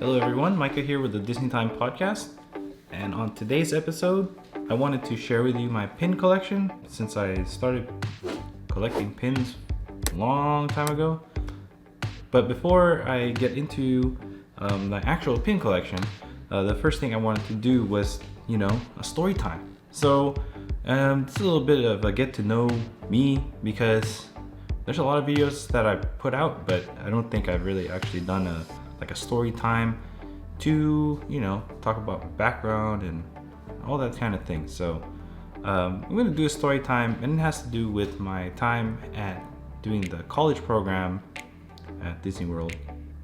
Hello everyone, Micha here with the Disney Time podcast. And on today's episode, I wanted to share with you my pin collection since I started collecting pins a long time ago. But before I get into my actual pin collection, the first thing I wanted to do was, a story time. So it's a little bit of a get to know me because there's a lot of videos that I put out, but I don't think I've really actually done a story time to, talk about my background and all that kind of thing. So I'm going to do a story time, and it has to do with my time at doing the college program at Disney World.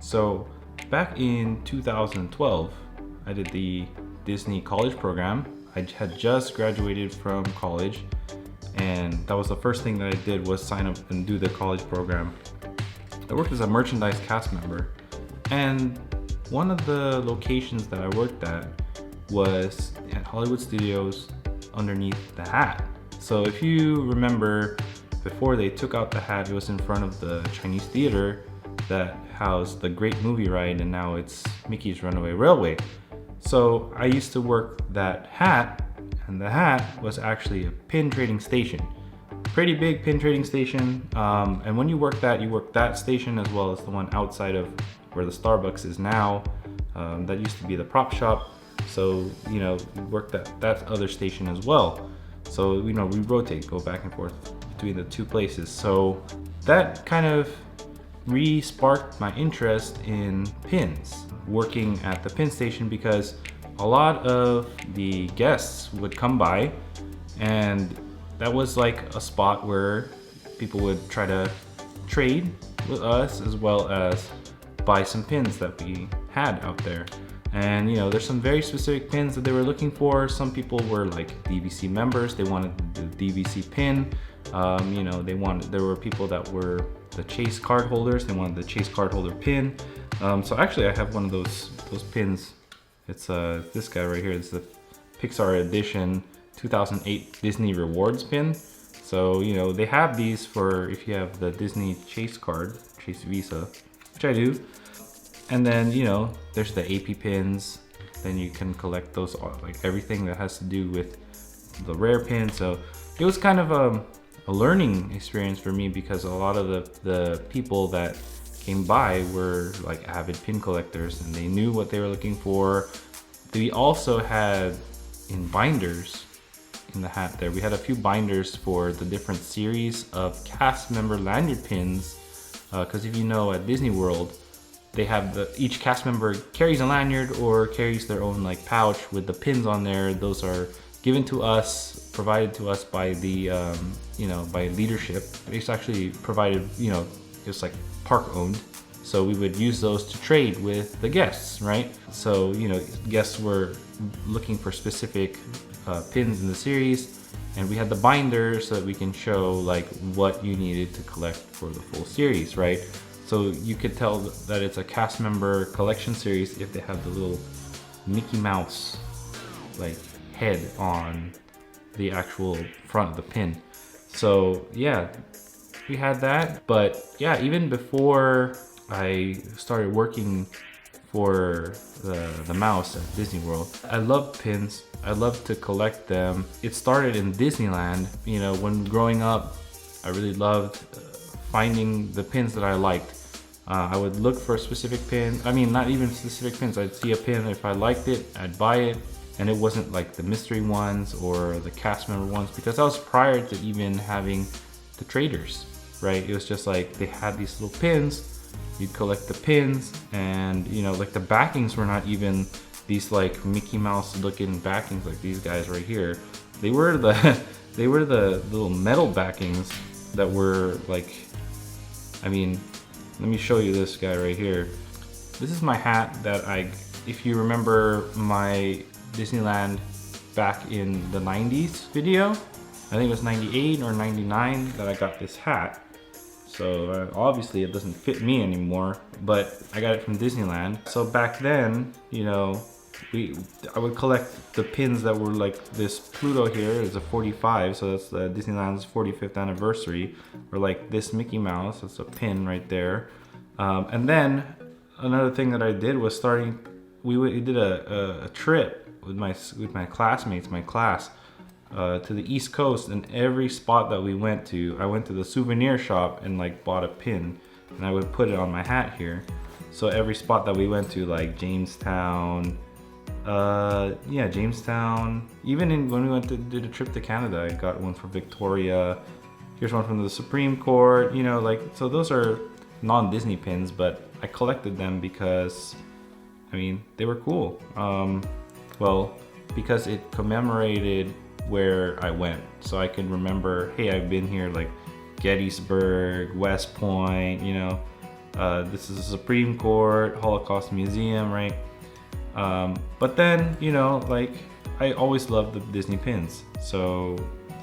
So back in 2012, I did the Disney college program. I had just graduated from college, and that was the first thing that I did was sign up and do the college program. I worked as a merchandise cast member, and one of the locations that I worked at was at Hollywood Studios underneath the Hat. So if you remember, before they took out the Hat, it was in front of the Chinese theater that housed the Great Movie Ride, and now it's Mickey's Runaway Railway. So I used to work that Hat, and the Hat was actually a pin trading station. Pretty big pin trading station, and when you work that station as well as the one outside of where the Starbucks is now. That used to be the prop shop, so we worked that other station as well. So we rotate, go back and forth between the two places. So that kind of re-sparked my interest in pins, working at the pin station, because a lot of the guests would come by, and that was like a spot where people would try to trade with us as well as buy some pins that we had out there. And there's some very specific pins that they were looking for. Some people were like DVC members, they wanted the DVC pin. There were people that were the Chase card holders, they wanted the Chase card holder pin. So actually I have one of those pins. It's this guy right here. It's the Pixar edition 2008 Disney Rewards pin. So they have these for if you have the Disney Chase card, Chase Visa, which I do. And then there's the AP pins. Then you can collect those, like everything that has to do with the rare pins. So it was kind of a learning experience for me, because a lot of the people that came by were like avid pin collectors, and they knew what they were looking for. We also had in binders in the Hat there, we had a few binders for the different series of cast member lanyard pins, because if at Disney World, they have each cast member carries a lanyard or carries their own like pouch with the pins on there. Those are given to us, provided to us by the by leadership. It's actually provided, it's like park owned. So we would use those to trade with the guests, right? So guests were looking for specific pins in the series, and we had the binder so that we can show like what you needed to collect for the full series, right? So you could tell that it's a cast member collection series if they have the little Mickey Mouse like head on the actual front of the pin. So yeah, we had that. But yeah, even before I started working for the mouse at Disney World, I loved pins. I loved to collect them. It started in Disneyland. When growing up, I really loved finding the pins that I liked. I would look for a specific pin. I mean, not even specific pins. I'd see a pin, if I liked it, I'd buy it. And it wasn't like the mystery ones or the cast member ones, because that was prior to even having the traders, right? It was just like they had these little pins. You'd collect the pins, and like the backings were not even these like Mickey Mouse looking backings like these guys right here. They were the little metal backings that were like, let me show you this guy right here. This is my hat that if you remember my Disneyland back in the 90s video, I think it was 98 or 99 that I got this hat. So obviously it doesn't fit me anymore, but I got it from Disneyland. So back then, I would collect the pins that were like this Pluto here is a 45, so that's Disneyland's 45th anniversary, or like this Mickey Mouse, that's a pin right there. And then another thing that I did was we did a trip with my classmates, my class, to the East Coast, and every spot that we went to, I went to the souvenir shop and like bought a pin, and I would put it on my hat here. So every spot that we went to, like Jamestown, Jamestown. Even when we did a trip to Canada, I got one for Victoria. Here's one from the Supreme Court. You know, like, so those are non-Disney pins, but I collected them because, I mean, they were cool. Well, because it commemorated where I went, so I can remember, hey, I've been here, like Gettysburg, West Point, you know. This is the Supreme Court, Holocaust Museum, right? But then, you know, like, I always loved the Disney pins. So,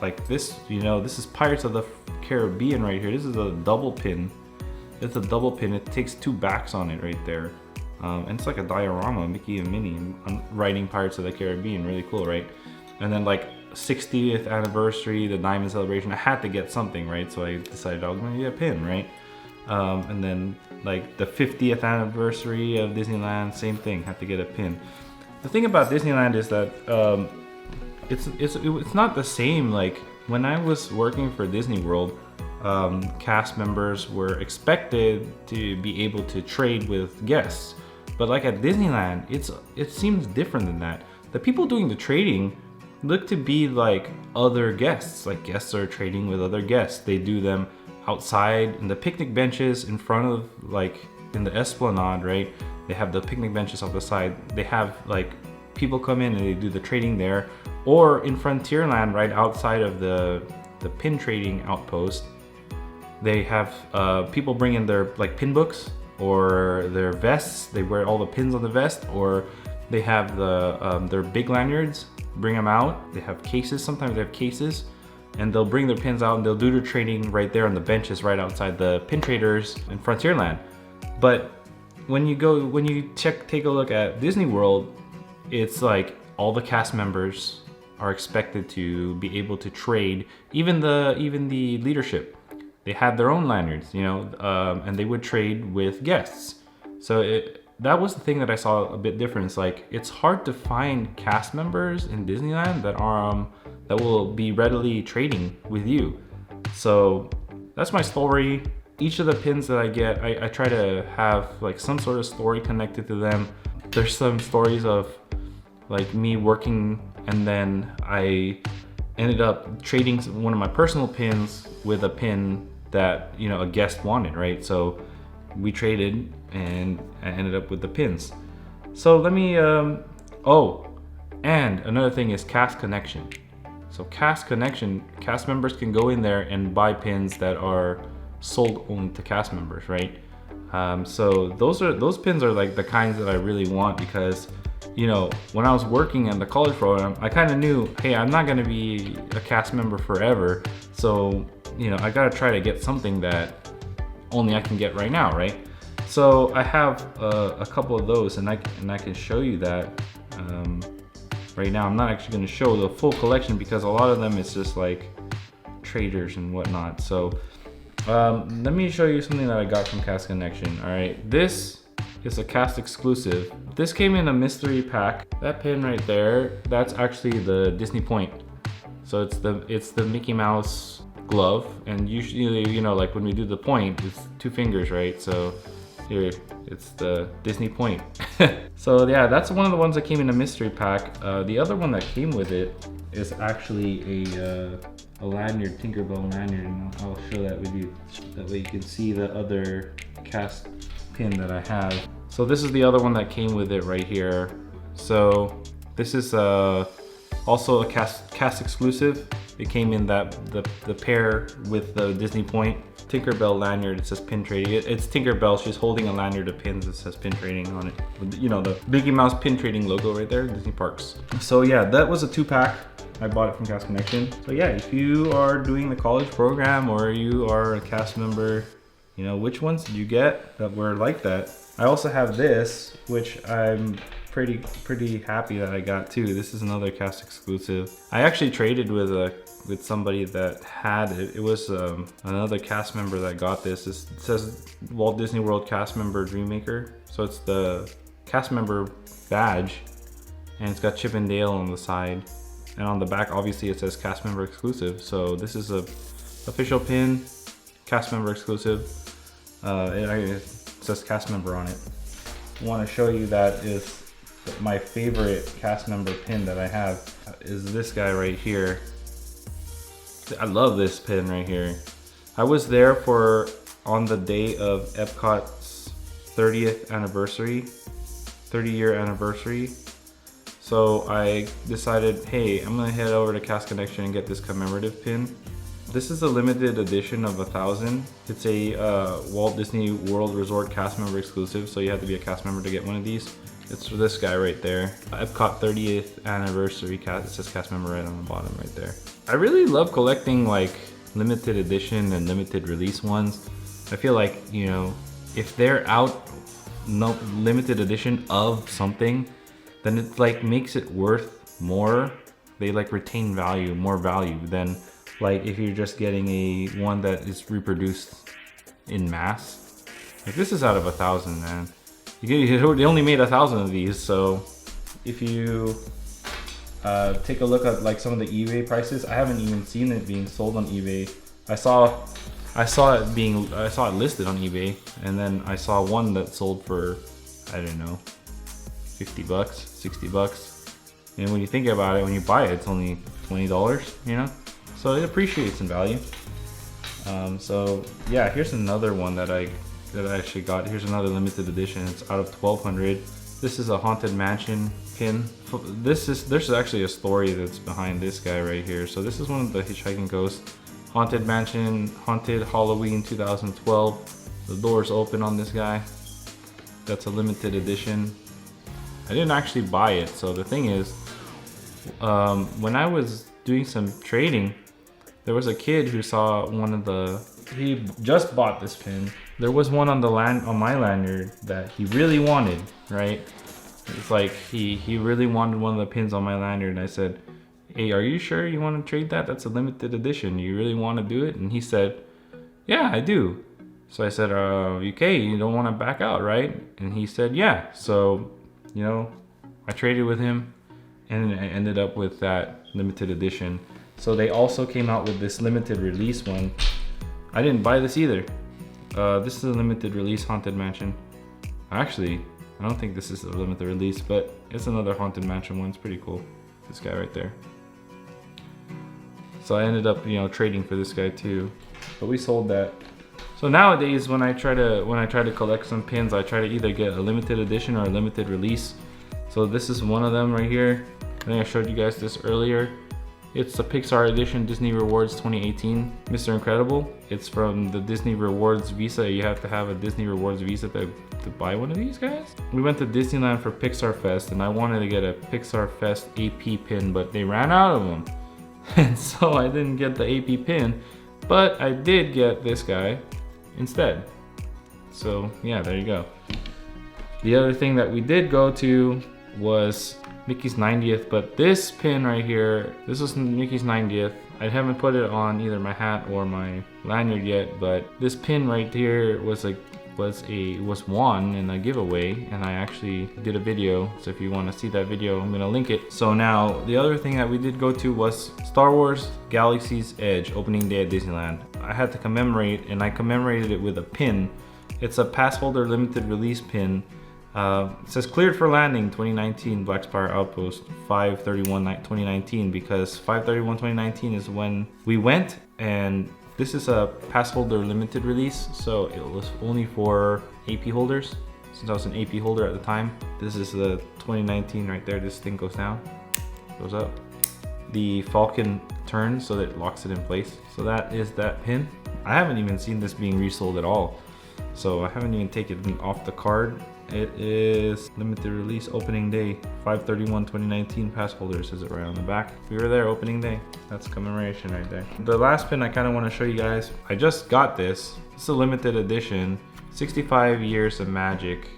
like this, you know, this is Pirates of the Caribbean right here. This is a double pin. It's a double pin. It takes two backs on it right there. And it's like a diorama, Mickey and Minnie writing Pirates of the Caribbean. Really cool, right? And then like 60th anniversary, the Diamond Celebration. I had to get something, right? So I decided I was going to get a pin, right? And then like the 50th anniversary of Disneyland, same thing, have to get a pin. The thing about Disneyland is that it's not the same. Like when I was working for Disney World, cast members were expected to be able to trade with guests, but like at Disneyland, it seems different than that. The people doing the trading look to be like other guests, like guests are trading with other guests. They do them outside in the picnic benches in front of, like, in the Esplanade, right? They have the picnic benches off the side. They have like people come in and they do the trading there, or in Frontierland, right outside of the pin trading outpost. They have people bring in their like pin books or their vests. They wear all the pins on the vest, or they have their big lanyards. Bring them out. They have cases. Sometimes they have cases. And they'll bring their pins out and they'll do their trading right there on the benches right outside the pin traders in Frontierland. But when you take a look at Disney World, it's like all the cast members are expected to be able to trade. Even the leadership, they had their own lanyards, you know, and they would trade with guests. So that was the thing that I saw a bit different. It's like it's hard to find cast members in Disneyland that will be readily trading with you. So that's my story. Each of the pins that I get, I try to have like some sort of story connected to them. There's some stories of like me working, and then I ended up trading one of my personal pins with a pin that, you know, a guest wanted, right? So we traded and I ended up with the pins. So let me, and another thing is Cast Connection. So Cast Connection, cast members can go in there and buy pins that are sold only to cast members, right? So those pins are like the kinds that I really want, because, you know, when I was working in the college program, I kind of knew, hey, I'm not going to be a cast member forever. So, you know, I got to try to get something that only I can get right now, right? So I have a couple of those, and I can show you that. Right now, I'm not actually going to show the full collection because a lot of them is just like traders and whatnot. So let me show you something that I got from Cast Connection. All right, this is a cast exclusive. This came in a mystery pack. That pin right there, that's actually the Disney Point. So it's the Mickey Mouse glove, and usually, you know, like when we do the point, it's 2 fingers, right? So here, it's the Disney Point. So yeah, that's one of the ones that came in a mystery pack. The other one that came with it is actually a lanyard, Tinkerbell lanyard, and I'll show that with you. That way you can see the other cast pin that I have. So this is the other one that came with it right here. So this is also a cast exclusive. It came in the pair with the Disney Point Tinkerbell lanyard. It says pin trading. It's Tinkerbell. She's holding a lanyard of pins that says pin trading on it. With, you know, the Mickey Mouse pin trading logo right there, Disney Parks. So yeah, that was a 2-pack. I bought it from Cast Connection. So yeah, if you are doing the college program or you are a cast member, you know, which ones did you get that were like that? I also have this, which I'm pretty happy that I got too. This is another cast exclusive. I actually traded with somebody that had it. It was another cast member that got this. It says Walt Disney World cast member Dreammaker. So it's the cast member badge, and it's got Chip and Dale on the side, and on the back obviously it says cast member exclusive. So this is a official pin, cast member exclusive. It says cast member on it. I want to show you that is my favorite cast member pin that I have is this guy right here. I love this pin right here. I was there on the day of Epcot's 30th anniversary, 30-year anniversary. So I decided, hey, I'm gonna head over to Cast Connection and get this commemorative pin. This is a limited edition of 1,000. It's a Walt Disney World Resort cast member exclusive, so you have to be a cast member to get one of these. It's for this guy right there. Epcot 30th anniversary cast. It says cast member right on the bottom right there. I really love collecting like limited edition and limited release ones. I feel like, you know, if they're out no limited edition of something, then it like makes it worth more. They like retain value, more value than like if you're just getting a one that is reproduced in mass. Like this is out of 1,000, man. They only made 1,000 of these, so if you take a look at like some of the eBay prices, I haven't even seen it being sold on eBay. I saw it listed on eBay, and then I saw one that sold for, I don't know, 50 bucks, 60 bucks. And when you think about it, when you buy it, it's only $20, you know? So it appreciates in value. So yeah, here's another one that I actually got. Here's another limited edition. It's out of 1,200. This is a Haunted Mansion pin. There's actually a story that's behind this guy right here. So this is one of the Hitchhiking Ghost. Haunted Mansion, Haunted Halloween 2012. The doors open on this guy. That's a limited edition. I didn't actually buy it. So the thing is, when I was doing some trading, there was a kid who saw he just bought this pin. There was one on my lanyard that he really wanted, right? It's like he really wanted one of the pins on my lanyard, and I said, hey, are you sure you want to trade that? That's a limited edition. You really want to do it? And he said, yeah, I do. So I said, okay, you don't want to back out, right? And he said, yeah. So, you know, I traded with him, and I ended up with that limited edition. So they also came out with this limited release one. I didn't buy this either. This is a limited release Haunted Mansion. Actually, I don't think this is a limited release, but it's another Haunted Mansion one. It's pretty cool. This guy right there. So I ended up, you know, trading for this guy too, but we sold that. So nowadays, when I try to collect some pins, I try to either get a limited edition or a limited release. So this is one of them right here. I think I showed you guys this earlier. It's the Pixar Edition Disney Rewards 2018 Mr. Incredible. It's from the Disney Rewards Visa. You have to have a Disney Rewards Visa to buy one of these guys. We went to Disneyland for Pixar Fest, and I wanted to get a Pixar Fest AP pin, but they ran out of them. And so I didn't get the AP pin, but I did get this guy instead. So yeah, there you go. The other thing that we did go to was Mickey's 90th, but this pin right here, this was Mickey's 90th. I haven't put it on either my hat or my lanyard yet, but this pin right here was won in a giveaway, and I actually did a video. So if you want to see that video, I'm gonna link it. So now the other thing that we did go to was Star Wars Galaxy's Edge opening day at Disneyland. I had to commemorate, and I commemorated it with a pin. It's a pass holder limited release pin. It says cleared for landing 2019 Black Spire Outpost 5/31/2019, because 5/31/2019 is when we went, and this is a pass holder limited release, so it was only for AP holders. Since I was an AP holder at the time, this is the 2019 right there. This thing goes down, goes up. The Falcon turns so that it locks it in place. So that is that pin. I haven't even seen this being resold at all, so I haven't even taken it off the card. It is limited release opening day 5/31/2019 pass holders, says it right on the back. We were there opening day. That's commemoration right there. The last pin I kind of want to show you guys, I just got this. It's a limited edition 65 years of magic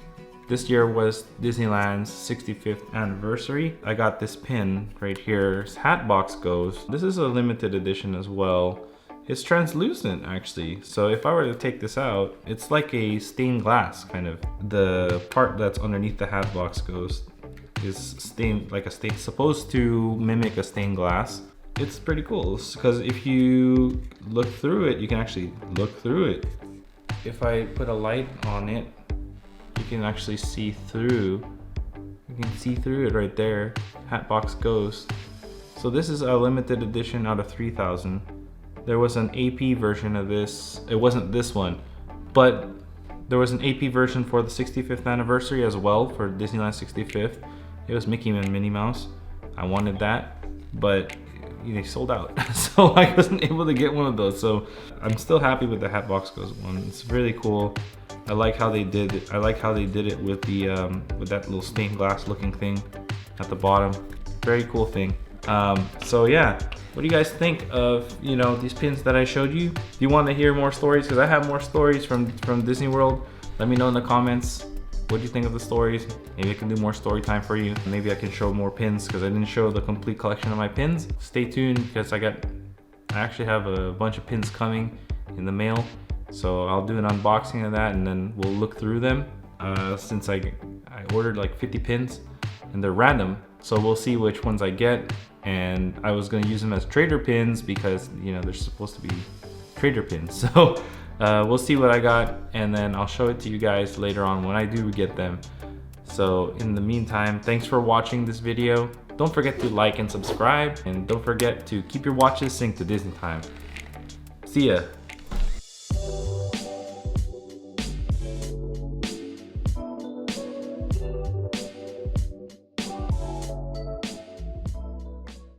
This year was Disneyland's 65th anniversary. I got this pin right here as Hatbox Goes. This is a limited edition as well. It's translucent actually. So if I were to take this out, it's like a stained glass kind of. The part that's underneath the Hatbox Goes is stained like a stain, supposed to mimic a stained glass. It's pretty cool because if you look through it, you can actually look through it. If I put a light on it, you can actually see through. You can see through it right there. Hatbox Goes. So this is a limited edition out of 3,000. There was an AP version of this. It wasn't this one, but there was an AP version for the 65th anniversary as well for Disneyland 65th. It was Mickey and Minnie Mouse. I wanted that, but they sold out, so I wasn't able to get one of those. So I'm still happy with the Hatbox Goes one. It's really cool. I like how they did it. I like how they did it with the with that little stained glass looking thing at the bottom. Very cool thing. So yeah, what do you guys think of these pins that I showed you? Do you want to hear more stories? Because I have more stories from Disney World. Let me know in the comments. What do you think of the stories? Maybe I can do more story time for you. Maybe I can show more pins because I didn't show the complete collection of my pins. Stay tuned because I actually have a bunch of pins coming in the mail. So I'll do an unboxing of that and then we'll look through them. Since I ordered like 50 pins and they're random. So we'll see which ones I get. And I was gonna use them as trader pins because they're supposed to be trader pins. So we'll see what I got and then I'll show it to you guys later on when I do get them. So in the meantime, thanks for watching this video. Don't forget to like and subscribe, and don't forget to keep your watches synced to Disney time. See ya.